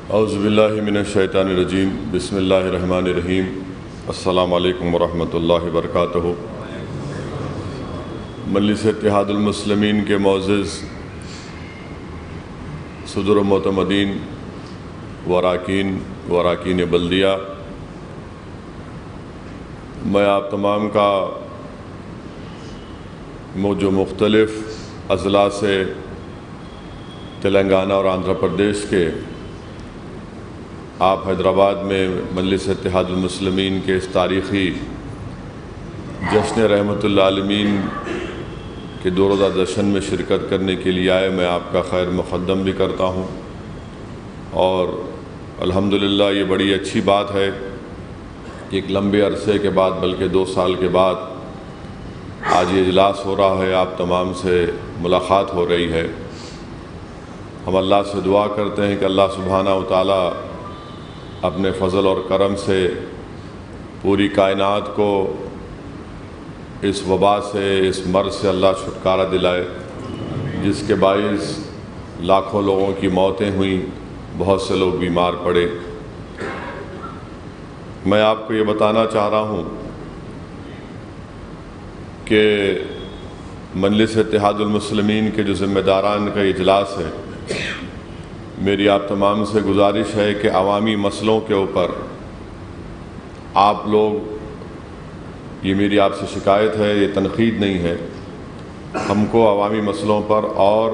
اعوذ باللہ من الشیطان الرجیم بسم اللہ الرحمن الرحیم السلام علیکم ورحمۃ اللہ وبرکاتہ۔ مجلس اتحاد المسلمین کے معزز صدر و معتمدین واراکین بلدیہ، میں آپ تمام کا جو مختلف اضلاع سے تلنگانہ اور آندھرا پردیش کے آپ حیدرآباد میں مجلس اتحاد المسلمین کے اس تاریخی جشن رحمت اللہ عالمین کے 2 روزہ جشن میں شرکت کرنے کے لیے آئے، میں آپ کا خیر مقدم بھی کرتا ہوں۔ اور الحمدللہ یہ بڑی اچھی بات ہے کہ ایک لمبے عرصے کے بعد، بلکہ 2 سال کے بعد آج یہ اجلاس ہو رہا ہے، آپ تمام سے ملاقات ہو رہی ہے۔ ہم اللہ سے دعا کرتے ہیں کہ اللہ سبحانہ و تعالی اپنے فضل اور کرم سے پوری کائنات کو اس وبا سے، اس مرض سے اللہ چھٹکارا دلائے، جس کے باعث لاکھوں لوگوں کی موتیں ہوئیں، بہت سے لوگ بیمار پڑے۔ میں آپ کو یہ بتانا چاہ رہا ہوں کہ مجلس اتحاد المسلمین کے جو ذمہ داران کا اجلاس ہے، میری آپ تمام سے گزارش ہے کہ عوامی مسئلوں کے اوپر آپ لوگ، یہ میری آپ سے شکایت ہے، یہ تنقید نہیں ہے، ہم کو عوامی مسئلوں پر اور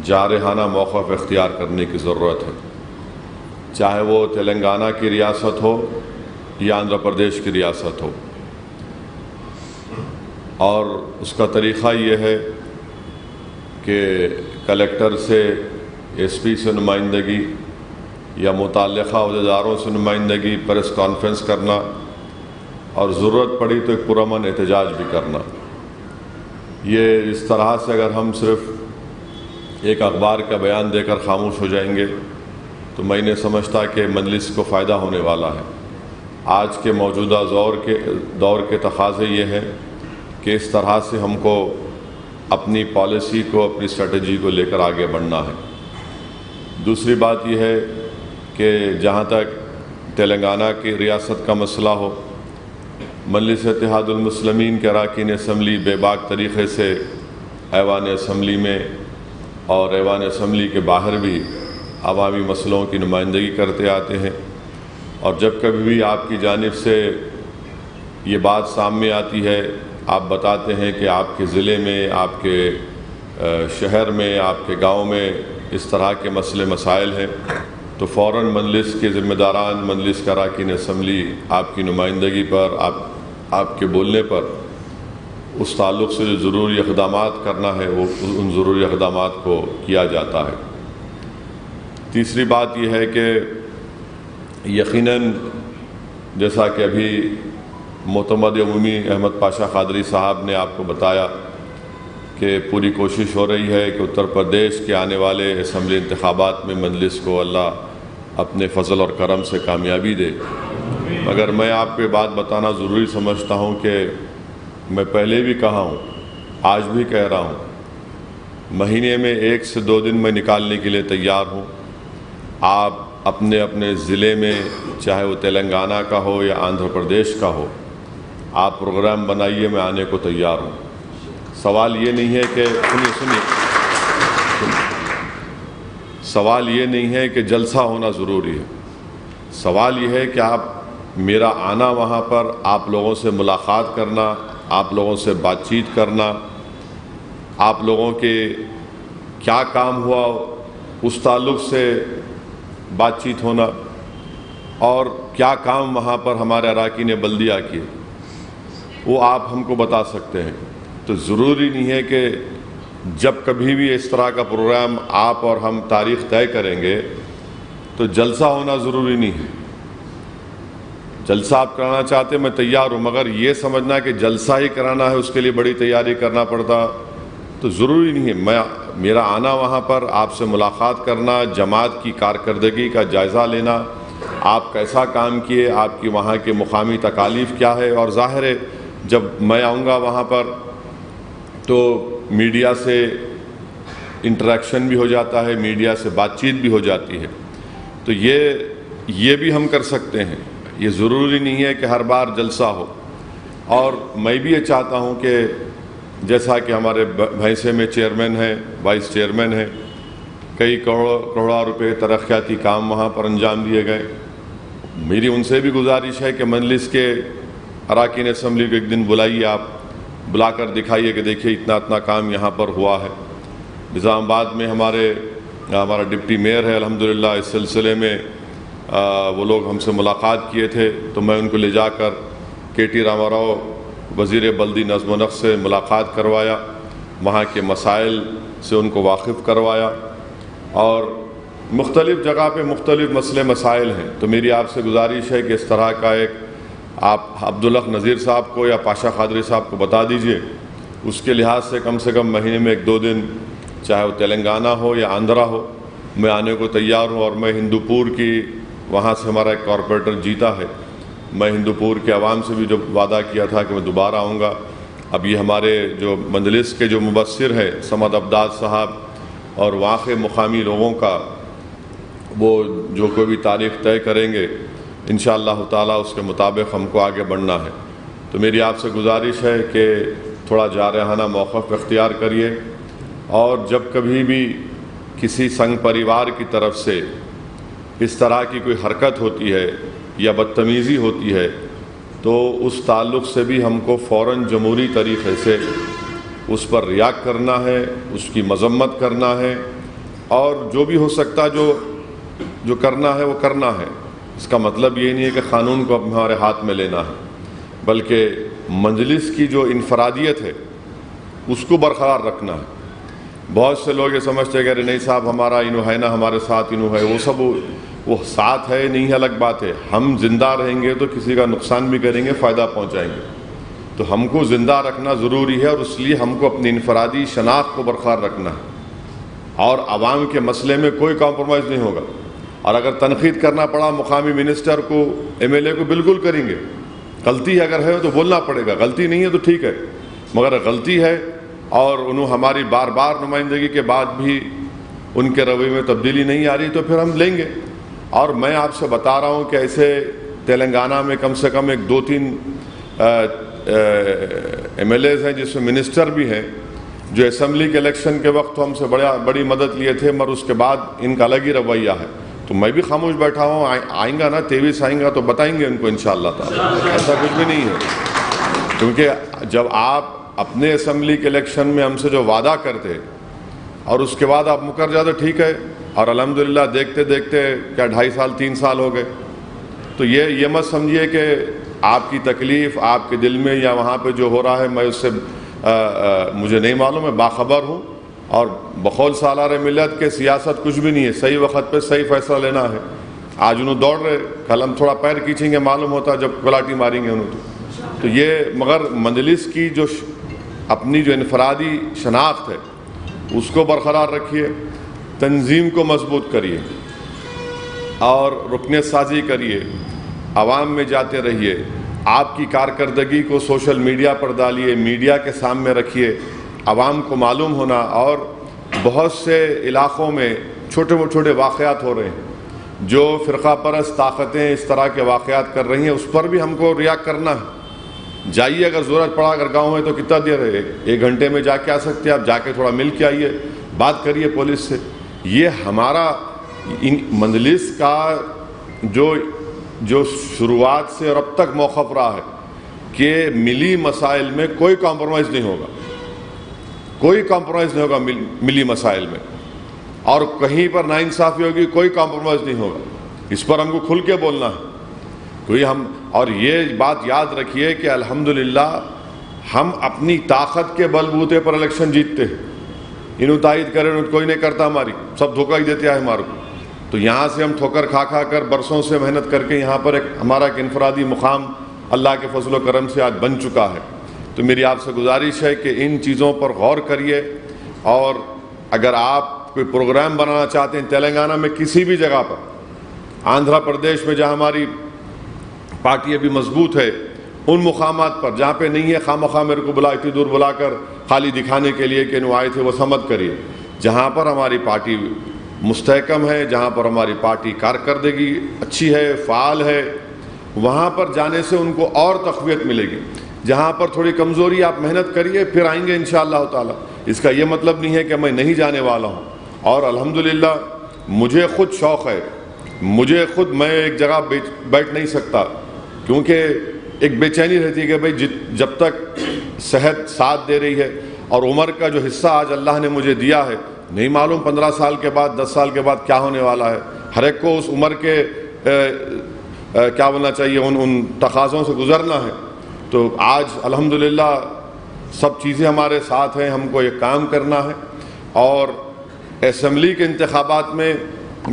جارحانہ موقف اختیار کرنے کی ضرورت ہے، چاہے وہ تلنگانہ کی ریاست ہو یا آندھرا پردیش کی ریاست ہو۔ اور اس کا طریقہ یہ ہے کہ کلکٹر سے، ایس پی سے نمائندگی یا متعلقہ عہدیداروں سے نمائندگی، پریس کانفرنس کرنا، اور ضرورت پڑی تو ایک پرامن احتجاج بھی کرنا۔ یہ اس طرح سے اگر ہم صرف ایک اخبار کا بیان دے کر خاموش ہو جائیں گے تو میں نہیں سمجھتا کہ مجلس کو فائدہ ہونے والا ہے۔ آج کے موجودہ دور کے تقاضے یہ ہیں کہ اس طرح سے ہم کو اپنی پالیسی کو، اپنی اسٹریٹجی کو لے کر آگے بڑھنا ہے۔ دوسری بات یہ ہے کہ جہاں تک تلنگانہ کی ریاست کا مسئلہ ہو، مجلس اتحاد المسلمین کے اراکین اسمبلی بے باک طریقے سے ایوان اسمبلی میں اور ایوان اسمبلی کے باہر بھی عوامی مسئلوں کی نمائندگی کرتے آتے ہیں، اور جب کبھی بھی آپ کی جانب سے یہ بات سامنے آتی ہے، آپ بتاتے ہیں کہ آپ کے ضلع میں، آپ کے شہر میں، آپ کے گاؤں میں اس طرح کے مسئلے مسائل ہیں، تو فوراً مجلس کے ذمہ داران، مجلس کا اراکین اسمبلی آپ کی نمائندگی پر، آپ کے بولنے پر اس تعلق سے جو ضروری اقدامات کرنا ہے وہ ان ضروری اقدامات کو کیا جاتا ہے۔ تیسری بات یہ ہے کہ یقیناً جیسا کہ ابھی معتمد عمومی احمد پاشا قادری صاحب نے آپ کو بتایا کہ پوری کوشش ہو رہی ہے کہ اتر پردیش کے آنے والے اسمبلی انتخابات میں مجلس کو اللہ اپنے فضل اور کرم سے کامیابی دے۔ مگر میں آپ کو یہ بات بتانا ضروری سمجھتا ہوں کہ میں پہلے بھی کہا ہوں، آج بھی کہہ رہا ہوں، مہینے میں 1 سے 2 دن میں نکالنے کے لیے تیار ہوں۔ آپ اپنے ضلع میں، چاہے وہ تلنگانہ کا ہو یا آندھرا پردیش کا ہو، آپ پروگرام بنائیے، میں آنے کو تیار ہوں۔ سوال یہ نہیں ہے کہ سوال یہ نہیں ہے کہ جلسہ ہونا ضروری ہے، سوال یہ ہے کہ میرا آنا وہاں پر، آپ لوگوں سے ملاقات کرنا، آپ لوگوں سے بات چیت کرنا، آپ لوگوں کے کیا کام ہوا اس تعلق سے بات چیت ہونا، اور کیا کام وہاں پر ہمارے اراکین بلدیہ کیے وہ آپ ہم کو بتا سکتے ہیں۔ تو ضروری نہیں ہے کہ جب کبھی بھی اس طرح کا پروگرام آپ اور ہم تاریخ طے کریں گے تو جلسہ ہونا ضروری نہیں ہے۔ جلسہ آپ کرانا چاہتے ہیں، میں تیار ہوں، مگر یہ سمجھنا کہ جلسہ ہی کرانا ہے، اس کے لیے بڑی تیاری کرنا پڑتا تو ضروری نہیں ہے۔ میرا آنا وہاں پر، آپ سے ملاقات کرنا، جماعت کی کارکردگی کا جائزہ لینا، آپ کیسا کام کیے، آپ کی وہاں کے مقامی تکالیف کیا ہے، اور ظاہر ہے جب میں آؤں گا وہاں پر تو میڈیا سے انٹریکشن بھی ہو جاتا ہے، میڈیا سے بات چیت بھی ہو جاتی ہے۔ تو یہ بھی ہم کر سکتے ہیں، یہ ضروری نہیں ہے کہ ہر بار جلسہ ہو۔ اور میں بھی یہ چاہتا ہوں کہ جیسا کہ ہمارے بھینسے میں چیئرمین ہیں، وائس چیئرمین ہیں، کئی کروڑوں روپے ترقیاتی کام وہاں پر انجام دیے گئے۔ میری ان سے بھی گزارش ہے کہ مجلس کے اراکین اسمبلی کو ایک دن بلائیے، آپ بلا کر دکھائیے کہ دیکھیے اتنا کام یہاں پر ہوا ہے۔ نظام آباد میں ہمارا ڈپٹی میئر ہے، الحمدللہ اس سلسلے میں وہ لوگ ہم سے ملاقات کیے تھے، تو میں ان کو لے جا کر کے ٹی راما راؤ وزیر بلدی نظم و نسق سے ملاقات کروایا، وہاں کے مسائل سے ان کو واقف کروایا، اور مختلف جگہ پہ مختلف مسئلے مسائل ہیں۔ تو میری آپ سے گزارش ہے کہ اس طرح کا ایک آپ عبدالحق نذیر صاحب کو یا پاشا قادری صاحب کو بتا دیجئے، اس کے لحاظ سے کم مہینے میں 1-2 دن، چاہے وہ تلنگانہ ہو یا آندھرا ہو، میں آنے کو تیار ہوں۔ اور میں ہندوپور کی، وہاں سے ہمارا ایک کارپوریٹر جیتا ہے، میں ہندوپور کے عوام سے بھی جو وعدہ کیا تھا کہ میں دوبارہ آؤں گا۔ اب یہ ہمارے جو مجلس کے جو مبصر ہے صمد عبداد صاحب اور وہاں کے مقامی لوگوں کا، وہ جو کوئی بھی تاریخ طے کریں گے انشاءاللہ تعالیٰ اس کے مطابق ہم کو آگے بڑھنا ہے۔ تو میری آپ سے گزارش ہے کہ تھوڑا جارحانہ موقف اختیار کریے، اور جب کبھی بھی کسی سنگ پریوار کی طرف سے اس طرح کی کوئی حرکت ہوتی ہے یا بدتمیزی ہوتی ہے تو اس تعلق سے بھی ہم کو فوراً جمہوری طریقے سے اس پر ریاکٹ کرنا ہے، اس کی مذمت کرنا ہے، اور جو بھی ہو سکتا جو کرنا ہے وہ کرنا ہے۔ اس کا مطلب یہ نہیں ہے کہ قانون کو ہمارے ہاتھ میں لینا ہے، بلکہ مجلس کی جو انفرادیت ہے اس کو برقرار رکھنا ہے۔ بہت سے لوگ یہ سمجھتے ہیں کہ نہیں صاحب ہمارا انہوں ہے نا، ہمارے ساتھ انہوں ہے، وہ سب وہ ساتھ ہے نہیں ہے، الگ بات ہے۔ ہم زندہ رہیں گے تو کسی کا نقصان بھی کریں گے، فائدہ پہنچائیں گے، تو ہم کو زندہ رکھنا ضروری ہے، اور اس لیے ہم کو اپنی انفرادی شناخت کو برقرار رکھنا ہے، اور عوام کے مسئلے میں کوئی کمپرومائز نہیں ہوگا۔ اور اگر تنقید کرنا پڑا مقامی منسٹر کو، MLA کو، بالکل کریں گے۔ غلطی اگر ہے تو بولنا پڑے گا، غلطی نہیں ہے تو ٹھیک ہے، مگر غلطی ہے اور انہوں ہماری بار بار نمائندگی کے بعد بھی ان کے رویے میں تبدیلی نہیں آ رہی تو پھر ہم لیں گے۔ اور میں آپ سے بتا رہا ہوں کہ ایسے تلنگانہ میں کم سے کم 1-2-3 MLAs ہیں جس میں منسٹر بھی ہیں، جو اسمبلی کے الیکشن کے وقت ہم سے بڑی مدد لیے تھے، مگر اس کے بعد ان کا الگ ہی رویہ ہے۔ تو میں بھی خاموش بیٹھا ہوں، آئیں گا نا 23 آئیں گا تو بتائیں گے ان کو انشاءاللہ تعالی، ایسا کچھ بھی نہیں ہے۔ کیونکہ جب آپ اپنے اسمبلی کے الیکشن میں ہم سے جو وعدہ کرتے اور اس کے بعد آپ مکر جاتے، ٹھیک ہے، اور الحمدللہ دیکھتے دیکھتے کیا 2.5 سال 3 سال ہو گئے، تو یہ مت سمجھیے کہ آپ کی تکلیف آپ کے دل میں یا وہاں پہ جو ہو رہا ہے میں اس سے مجھے نہیں معلوم، میں باخبر ہوں۔ اور بقول سالار ملت کے سیاست کچھ بھی نہیں ہے، صحیح وقت پہ صحیح فیصلہ لینا ہے۔ آج انہوں دوڑ رہے، کل ہم تھوڑا پیر کھینچیں گے، معلوم ہوتا جب گلاٹی ماریں گے انہوں تو یہ، مگر مجلس کی جو اپنی جو انفرادی شناخت ہے اس کو برقرار رکھیے، تنظیم کو مضبوط کریے، اور رکنیت سازی کریے، عوام میں جاتے رہیے، آپ کی کارکردگی کو سوشل میڈیا پر ڈالیے، میڈیا کے سامنے رکھیے، عوام کو معلوم ہونا۔ اور بہت سے علاقوں میں چھوٹے واقعات ہو رہے ہیں، جو فرقہ پرست طاقتیں اس طرح کے واقعات کر رہی ہیں، اس پر بھی ہم کو ریاکٹ کرنا ہے۔ جائیے، اگر ضرورت پڑا، اگر گاؤں ہے تو کتنا دیر ہے، 1 گھنٹے میں جا کے آ سکتے ہیں آپ، جا کے تھوڑا مل کے آئیے، بات کریے پولیس سے۔ یہ ہمارا مجلس کا جو شروعات سے اور اب تک موقف رہا ہے کہ ملی مسائل میں کوئی کمپرومائز نہیں ہوگا، کوئی کمپرومائز نہیں ہوگا ملی مسائل میں، اور کہیں پر ناانصافی ہوگی کوئی کمپرومائز نہیں ہوگا۔ اس پر ہم کو کھل کے بولنا ہے، اور یہ بات یاد رکھیے کہ الحمدللہ ہم اپنی طاقت کے بل بوتے پر الیکشن جیتتے ہیں۔ انہوں تائید کریں کوئی نہیں کرتا، ہماری سب دھوکہ ہی دیتے ہیں ہمارے کو۔ تو یہاں سے ہم ٹھوکر کھا کر برسوں سے محنت کر کے یہاں پر ہمارا ایک انفرادی مقام اللہ کے فضل و کرم سے آج بن چکا ہے۔ تو میری آپ سے گزارش ہے کہ ان چیزوں پر غور کریے، اور اگر آپ کوئی پروگرام بنانا چاہتے ہیں تلنگانہ میں کسی بھی جگہ پر، آندھرا پردیش میں جہاں ہماری پارٹی ابھی مضبوط ہے، ان مقامات پر جہاں پہ نہیں ہے، خواہ میرے کو بلا اتنی دور بلا کر خالی دکھانے کے لیے کہ انہوں آئے تھے، وہ سمت کریے۔ جہاں پر ہماری پارٹی مستحکم ہے، جہاں پر ہماری پارٹی کارکردگی اچھی ہے، فعال ہے، وہاں پر جانے سے ان کو اور تقویت ملے گی۔ جہاں پر تھوڑی کمزوری، آپ محنت کریے، پھر آئیں گے انشاءاللہ تعالی۔ اس کا یہ مطلب نہیں ہے کہ میں نہیں جانے والا ہوں، اور الحمدللہ مجھے خود شوق ہے، میں ایک جگہ بیٹھ نہیں سکتا، کیونکہ ایک بے چینی رہتی ہے کہ بھئی جب تک صحت ساتھ دے رہی ہے، اور عمر کا جو حصہ آج اللہ نے مجھے دیا ہے، نہیں معلوم 15 سال کے بعد 10 سال کے بعد کیا ہونے والا ہے۔ ہر ایک کو اس عمر کے کیا بولنا چاہیے، ان تقاضوں سے گزرنا ہے۔ تو آج الحمدللہ سب چیزیں ہمارے ساتھ ہیں، ہم کو یہ کام کرنا ہے۔ اور اسمبلی کے انتخابات میں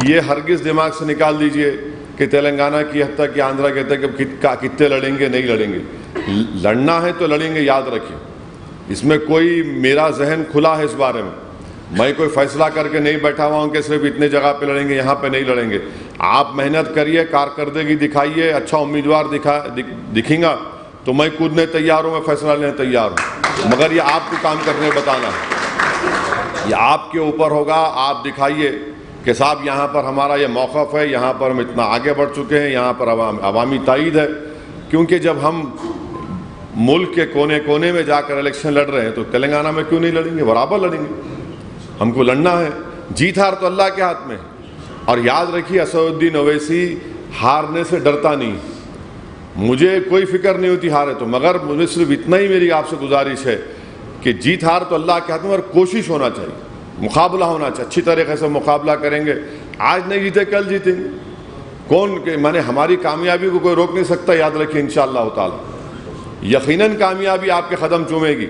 یہ ہرگز دماغ سے نکال دیجئے کہ تلنگانہ کی حتیٰ کہ آندھرا کہتے ہیں کہ کتنے لڑیں گے، نہیں لڑیں گے۔ لڑنا ہے تو لڑیں گے، یاد رکھیں۔ اس میں کوئی، میرا ذہن کھلا ہے اس بارے میں کوئی فیصلہ کر کے نہیں بیٹھا ہوا ہوں کہ صرف اتنے جگہ پہ لڑیں گے، یہاں پہ نہیں لڑیں گے۔ آپ محنت کریے، کارکردگی دکھائیے، اچھا امیدوار دکھیں گا تو میں کودنے تیار ہوں، میں فیصلہ لینے تیار ہوں، مگر یہ آپ کو کام کرنے بتانا ہے، یہ آپ کے اوپر ہوگا۔ آپ دکھائیے کہ صاحب یہاں پر ہمارا یہ موقف ہے، یہاں پر ہم اتنا آگے بڑھ چکے ہیں، یہاں پر عوامی تائید ہے۔ کیونکہ جب ہم ملک کے کونے کونے میں جا کر الیکشن لڑ رہے ہیں تو تلنگانہ میں کیوں نہیں لڑیں گے؟ برابر لڑیں گے، ہم کو لڑنا ہے۔ جیت ہار تو اللہ کے ہاتھ میں ہے۔ اور یاد رکھیے، اسد الدین اویسی ہارنے سے ڈرتا نہیں، مجھے کوئی فکر نہیں ہوتی ہارے تو، مگر مجھے صرف اتنا ہی میری آپ سے گزارش ہے کہ جیت ہار تو اللہ کے ہاتھ میں، اور کوشش ہونا چاہیے، مقابلہ ہونا چاہیے، اچھی طریقے سے مقابلہ کریں گے۔ آج نہیں جیتے کل جیتیں گے، کون کہ ہماری کامیابی کو کوئی روک نہیں سکتا، یاد رکھیے انشاءاللہ تعالی۔ یقیناً کامیابی آپ کے قدم چومے گی،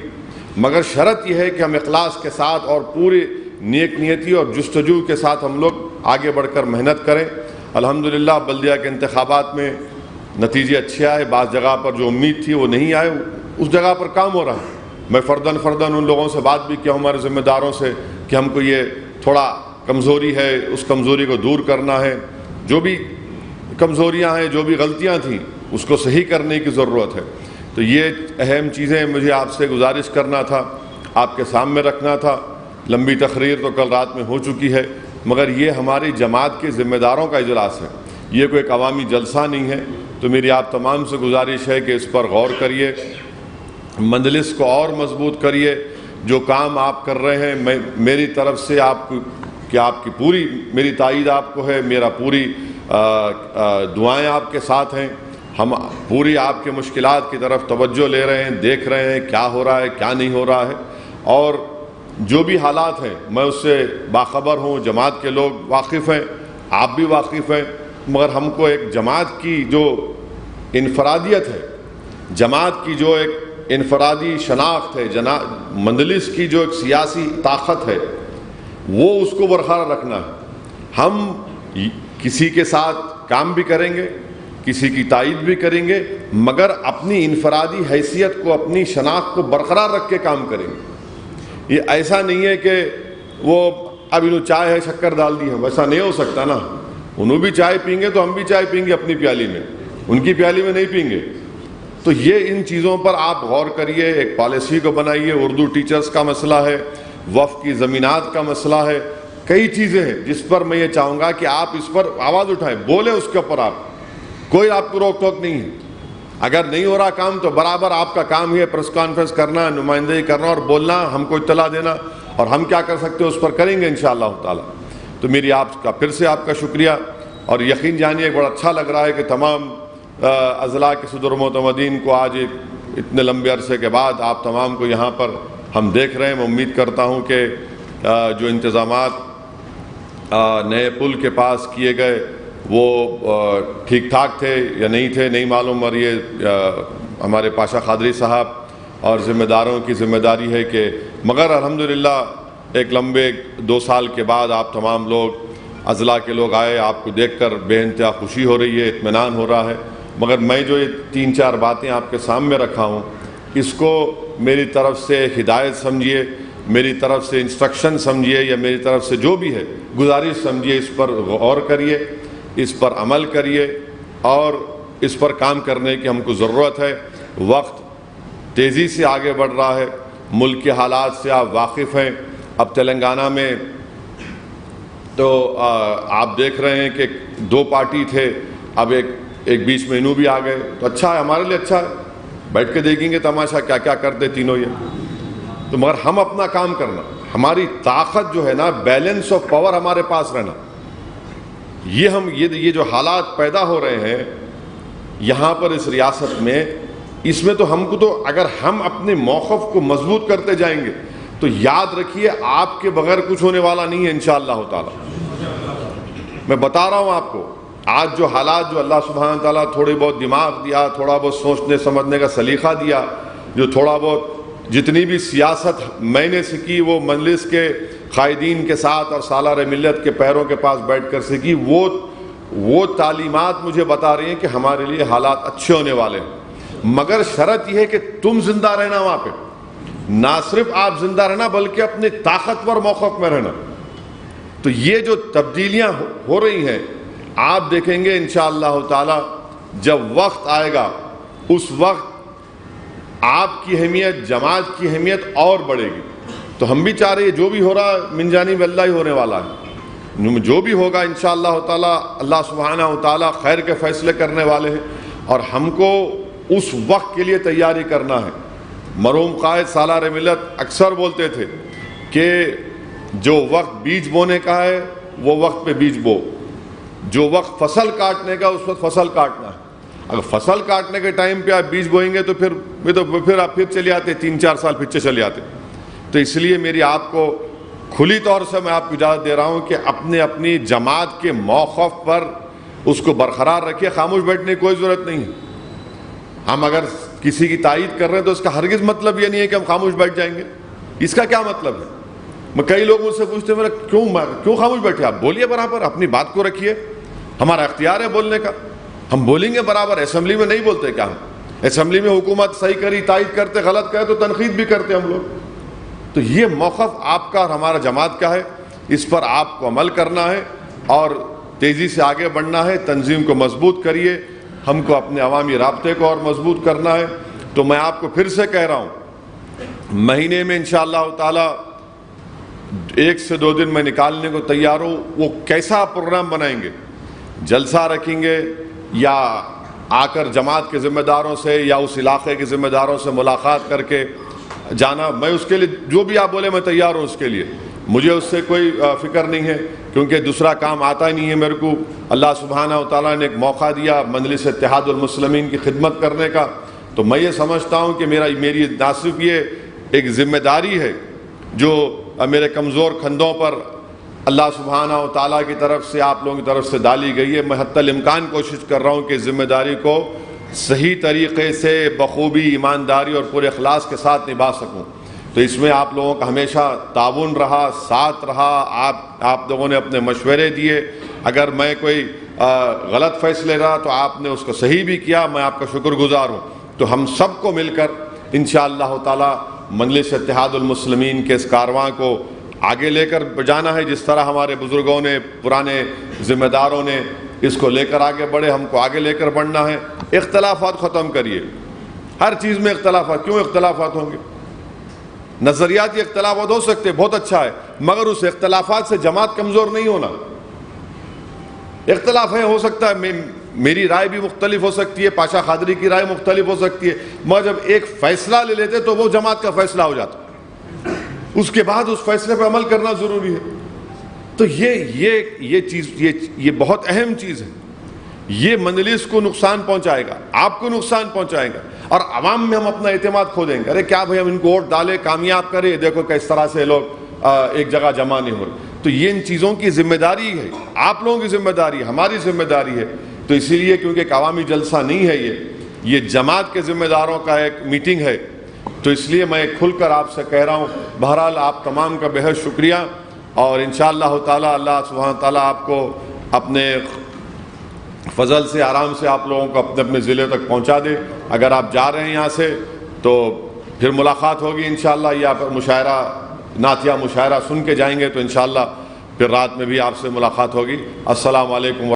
مگر شرط یہ ہے کہ ہم اخلاص کے ساتھ اور پوری نیک نیتی اور جستجو کے ساتھ ہم لوگ آگے بڑھ کر محنت کریں۔ الحمدللہ بلدیہ کے انتخابات میں نتیجے اچھے آئے، بعض جگہ پر جو امید تھی وہ نہیں آئے، اس جگہ پر کام ہو رہا ہے۔ میں فرداً ان لوگوں سے بات بھی کیا، ہمارے ذمہ داروں سے، کہ ہم کو یہ تھوڑا کمزوری ہے، اس کمزوری کو دور کرنا ہے، جو بھی کمزوریاں ہیں، جو بھی غلطیاں تھیں، اس کو صحیح کرنے کی ضرورت ہے۔ تو یہ اہم چیزیں مجھے آپ سے گزارش کرنا تھا، آپ کے سامنے رکھنا تھا۔ لمبی تقریر تو کل رات میں ہو چکی ہے، مگر یہ ہماری جماعت کے ذمہ داروں کا اجلاس ہے، یہ کوئی ایک عوامی جلسہ نہیں ہے۔ تو میری آپ تمام سے گزارش ہے کہ اس پر غور کریے، مجلس کو اور مضبوط کریے۔ جو کام آپ کر رہے ہیں، میری طرف سے آپ کی پوری میری تائید آپ کو ہے، میرا پوری دعائیں آپ کے ساتھ ہیں۔ ہم پوری آپ کے مشکلات کی طرف توجہ لے رہے ہیں، دیکھ رہے ہیں کیا ہو رہا ہے، کیا نہیں ہو رہا ہے، اور جو بھی حالات ہیں میں اس سے باخبر ہوں، جماعت کے لوگ واقف ہیں، آپ بھی واقف ہیں، مگر ہم کو ایک جماعت کی جو انفرادیت ہے، جماعت کی جو ایک انفرادی شناخت ہے، مجلس کی جو ایک سیاسی طاقت ہے، وہ اس کو برقرار رکھنا ہے۔ ہم کسی کے ساتھ کام بھی کریں گے، کسی کی تائید بھی کریں گے، مگر اپنی انفرادی حیثیت کو، اپنی شناخت کو برقرار رکھ کے کام کریں گے۔ یہ ایسا نہیں ہے کہ وہ اب انہوں چائے ہے شکر ڈال دی ہے، ویسا نہیں ہو سکتا نا۔ انہوں بھی چائے پئیں گے تو ہم بھی چائے پئیں گے اپنی پیالی میں، ان کی پیالی میں نہیں پئیں گے۔ تو یہ ان چیزوں پر آپ غور کریے، ایک پالیسی کو بنائیے۔ اردو ٹیچرز کا مسئلہ ہے، وقف کی زمینات کا مسئلہ ہے، کئی چیزیں ہیں جس پر میں یہ چاہوں گا کہ آپ اس پر آواز اٹھائیں، بولیں اس کے اوپر، آپ کوئی آپ کو روک ٹوک نہیں ہے۔ اگر نہیں ہو رہا کام تو برابر آپ کا کام ہے پریس کانفرنس کرنا، نمائندگی کرنا اور بولنا، ہم کو اطلاع دینا، اور ہم کیا کر سکتے ہیں اس پر کریں گے انشاءاللہ تعالی۔ تو میری آپ کا پھر سے آپ کا شکریہ، اور یقین جانیے بڑا اچھا لگ رہا ہے کہ تمام اضلاع کے صدر معتمدین کو آج اتنے لمبے عرصے کے بعد آپ تمام کو یہاں پر ہم دیکھ رہے ہیں۔ میں امید کرتا ہوں کہ جو انتظامات نئے پل کے پاس کیے گئے وہ ٹھیک ٹھاک تھے یا نہیں تھے نہیں معلوم، اور یہ ہمارے پاشا قادری صاحب اور ذمہ داروں کی ذمہ داری ہے کہ، مگر الحمدللہ ایک لمبے 2 سال کے بعد آپ تمام لوگ اضلاع کے لوگ آئے، آپ کو دیکھ کر بے انتہا خوشی ہو رہی ہے، اطمینان ہو رہا ہے۔ مگر میں جو یہ 3-4 باتیں آپ کے سامنے رکھا ہوں، اس کو میری طرف سے ہدایت سمجھیے، میری طرف سے انسٹرکشن سمجھیے، یا میری طرف سے جو بھی ہے گزارش سمجھیے، اس پر غور کریے، اس پر عمل کریے، اور اس پر کام کرنے کی ہم کو ضرورت ہے۔ وقت تیزی سے آگے بڑھ رہا ہے، ملک کے حالات سے آپ واقف ہیں۔ اب تلنگانہ میں تو آپ دیکھ رہے ہیں کہ دو پارٹی تھے، اب ایک بیچ میں انہوں بھی آ گئے، تو اچھا ہے، ہمارے لیے اچھا ہے، بیٹھ کے دیکھیں گے تماشا کیا کیا کرتے تینوں یہ۔ تو مگر ہم اپنا کام کرنا، ہماری طاقت جو ہے نا، بیلنس آف پاور ہمارے پاس رہنا، یہ جو حالات پیدا ہو رہے ہیں یہاں پر اس ریاست میں، اس میں تو ہم کو، تو اگر ہم اپنے موقف کو مضبوط کرتے جائیں گے تو یاد رکھیے آپ کے بغیر کچھ ہونے والا نہیں ہے انشاءاللہ تعالی۔ میں بتا رہا ہوں آپ کو، آج جو حالات، جو اللہ سبحانہ تعالیٰ تھوڑی بہت دماغ دیا، تھوڑا بہت سوچنے سمجھنے کا سلیقہ دیا، جو تھوڑا بہت جتنی بھی سیاست میں نے سیکھی وہ مجلس کے قائدین کے ساتھ اور سالار ملت کے پیروں کے پاس بیٹھ کر سیکھی، وہ تعلیمات مجھے بتا رہی ہیں کہ ہمارے لیے حالات اچھے ہونے والے ہیں، مگر شرط یہ ہے کہ تم زندہ رہنا وہاں پہ، نہ صرف آپ زندہ رہنا بلکہ اپنے طاقتور موقف میں رہنا۔ تو یہ جو تبدیلیاں ہو رہی ہیں آپ دیکھیں گے انشاءاللہ تعالی، جب وقت آئے گا اس وقت آپ کی اہمیت، جماعت کی اہمیت اور بڑھے گی۔ تو ہم بھی چاہ رہے ہیں جو بھی ہو رہا من جانب اللہ ہی ہونے والا ہے، جو بھی ہوگا انشاءاللہ تعالی اللہ سبحانہ تعالی خیر کے فیصلے کرنے والے ہیں، اور ہم کو اس وقت کے لیے تیاری کرنا ہے۔ مرحوم قائد سالار ملت اکثر بولتے تھے کہ جو وقت بیج بونے کا ہے وہ وقت پہ بیج بو، جو وقت فصل کاٹنے کا اس وقت فصل کاٹنا ہے۔ اگر فصل کاٹنے کے ٹائم پہ آپ بیج بوئیں گے تو پھر آپ چلے آتے 3-4 سال پیچھے چلے آتے۔ تو اس لیے میری آپ کو کھلی طور سے میں آپ کو اجازت دے رہا ہوں کہ اپنی جماعت کے موقف پر اس کو برقرار رکھیے، خاموش بیٹھنے کی کوئی ضرورت نہیں ہے۔ ہم اگر کسی کی تائید کر رہے ہیں تو اس کا ہرگز مطلب یہ نہیں ہے کہ ہم خاموش بیٹھ جائیں گے۔ اس کا کیا مطلب ہے؟ میں کئی لوگوں سے پوچھتے ہیں کیوں خاموش بیٹھے؟ آپ بولیے برابر، اپنی بات کو رکھیے، ہمارا اختیار ہے بولنے کا، ہم بولیں گے برابر۔ اسمبلی میں نہیں بولتے کیا؟ ہم اسمبلی میں حکومت صحیح کری تائید کرتے، غلط کہے تو تنقید بھی کرتے ہم لوگ۔ تو یہ موقف آپ کا اور ہمارا جماعت کا ہے، اس پر آپ کو عمل کرنا ہے اور تیزی سے آگے بڑھنا ہے۔ تنظیم کو مضبوط کریے، ہم کو اپنے عوامی رابطے کو اور مضبوط کرنا ہے۔ تو میں آپ کو پھر سے کہہ رہا ہوں، مہینے میں انشاءاللہ تعالی 1 سے 2 دن میں نکالنے کو تیار ہوں۔ وہ کیسا پروگرام بنائیں گے، جلسہ رکھیں گے یا آ کر جماعت کے ذمہ داروں سے یا اس علاقے کے ذمہ داروں سے ملاقات کر کے جانا، میں اس کے لیے جو بھی آپ بولے میں تیار ہوں۔ اس کے لیے مجھے اس سے کوئی فکر نہیں ہے، کیونکہ دوسرا کام آتا ہی نہیں ہے میرے کو۔ اللہ سبحانہ و تعالیٰ نے ایک موقع دیا مجلس اتحاد المسلمین کی خدمت کرنے کا، تو میں یہ سمجھتا ہوں کہ میری نہ صرف یہ ایک ذمہ داری ہے جو میرے کمزور کندھوں پر اللہ سبحانہ و تعالیٰ کی طرف سے، آپ لوگوں کی طرف سے ڈالی گئی ہے، میں حتی الامکان کوشش کر رہا ہوں کہ اس ذمہ داری کو صحیح طریقے سے بخوبی، ایمانداری اور پورے اخلاص کے ساتھ نبھا سکوں۔ تو اس میں آپ لوگوں کا ہمیشہ تعاون رہا، ساتھ رہا، آپ لوگوں نے اپنے مشورے دیے۔ اگر میں کوئی غلط فیصلے رہا تو آپ نے اس کو صحیح بھی کیا، میں آپ کا شکر گزار ہوں۔ تو ہم سب کو مل کر انشاءاللہ تعالی مجلس اتحاد المسلمین کے اس کارواں کو آگے لے کر جانا ہے، جس طرح ہمارے بزرگوں نے، پرانے ذمہ داروں نے اس کو لے کر آگے بڑھے، ہم کو آگے لے کر بڑھنا ہے۔ اختلافات ختم کریے، ہر چیز میں اختلافات، کیوں اختلافات ہوں گے؟ نظریاتی اختلافات ہو سکتے، بہت اچھا ہے، مگر اس اختلافات سے جماعت کمزور نہیں ہونا۔ اختلاف ہے، ہو سکتا ہے میری رائے بھی مختلف ہو سکتی ہے، پاشا قادری کی رائے مختلف ہو سکتی ہے، مگر جب ایک فیصلہ لے لیتے تو وہ جماعت کا فیصلہ ہو جاتا، اس کے بعد اس فیصلے پہ عمل کرنا ضروری ہے۔ تو یہ چیز، یہ بہت اہم چیز ہے۔ یہ مجلس کو نقصان پہنچائے گا، آپ کو نقصان پہنچائے گا، اور عوام میں ہم اپنا اعتماد کھو دیں گے۔ ارے کیا بھائی، ہم ان کو ووٹ ڈالے، کامیاب کرے، دیکھو کس طرح سے لوگ ایک جگہ جمع نہیں ہو رہے۔ تو یہ ان چیزوں کی ذمہ داری ہے، آپ لوگوں کی ذمہ داری ہے، ہماری ذمہ داری ہے۔ تو اسی لیے، کیونکہ ایک عوامی جلسہ نہیں ہے، یہ جماعت کے ذمہ داروں کا ایک میٹنگ ہے، تو اس لیے میں کھل کر آپ سے کہہ رہا ہوں۔ بہرحال آپ تمام کا بہت شکریہ، اور انشاءاللہ تعالی اللہ سبحانہ تعالیٰ آپ کو اپنے فضل سے آرام سے آپ لوگوں کو اپنے اپنے ضلع تک پہنچا دے۔ اگر آپ جا رہے ہیں یہاں سے تو پھر ملاقات ہوگی انشاءاللہ، یا پھر مشاعرہ، نعتیہ مشاعرہ سن کے جائیں گے تو انشاءاللہ پھر رات میں بھی آپ سے ملاقات ہوگی۔ السلام علیکم۔